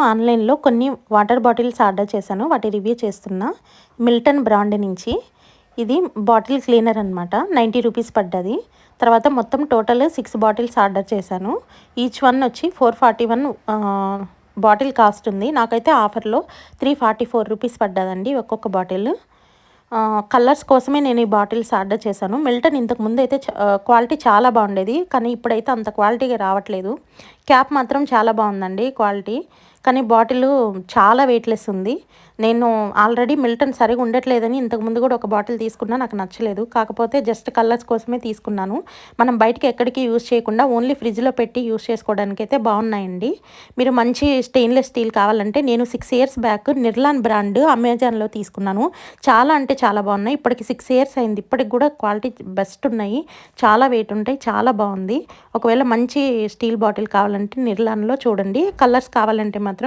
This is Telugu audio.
ఆన్లైన్లో కొన్ని వాటర్ బాటిల్స్ ఆర్డర్ చేశాను. వాటి రివ్యూ చేస్తున్నా. మిల్టన్ బ్రాండ్ నుంచి. ఇది బాటిల్ క్లీనర్ అనమాట. 90 రూపీస్ పడ్డది. తర్వాత మొత్తం టోటల్ 6 బాటిల్స్ ఆర్డర్ చేశాను. ఈచ్ వన్ వచ్చి 441 బాటిల్ కాస్ట్ ఉంది. నాకైతే ఆఫర్లో 344 రూపీస్ పడ్డదండి ఒక్కొక్క బాటిల్. కలర్స్ కోసమే నేను ఈ బాటిల్స్ ఆర్డర్ చేశాను. మిల్టన్ ఇంతకుముందు అయితే క్వాలిటీ చాలా బాగుండేది, కానీ ఇప్పుడైతే అంత క్వాలిటీగా రావట్లేదు. క్యాప్ మాత్రం చాలా బాగుందండి క్వాలిటీ, కానీ బాటిల్ చాలా వెయిట్లెస్ ఉంది. నేను ఆల్రెడీ మిల్టన్ సరిగా ఉండట్లేదని ఇంతకుముందు కూడా ఒక బాటిల్ తీసుకున్నా, నాకు నచ్చలేదు. కాకపోతే జస్ట్ కలర్స్ కోసమే తీసుకున్నాను. మనం బయటకి ఎక్కడికి యూజ్ చేయకుండా ఓన్లీ ఫ్రిడ్జ్లో పెట్టి యూజ్ చేసుకోవడానికి అయితే బాగున్నాయండి. మీరు మంచి స్టెయిన్లెస్ స్టీల్ కావాలంటే నేను 6 ఇయర్స్ బ్యాక్ నిర్లాన్ బ్రాండ్ అమెజాన్లో తీసుకున్నాను. చాలా అంటే చాలా బాగున్నాయి. ఇప్పటికి 6 ఇయర్స్ అయింది. ఇప్పటికి కూడా క్వాలిటీ బెస్ట్ ఉన్నాయి. చాలా వెయిట్ ఉంటాయి. చాలా బాగుంది. ఒకవేళ మంచి స్టీల్ బాటిల్ కావాలంటే నిర్లాన్లో చూడండి. కలర్స్ కావాలంటే మాత్రం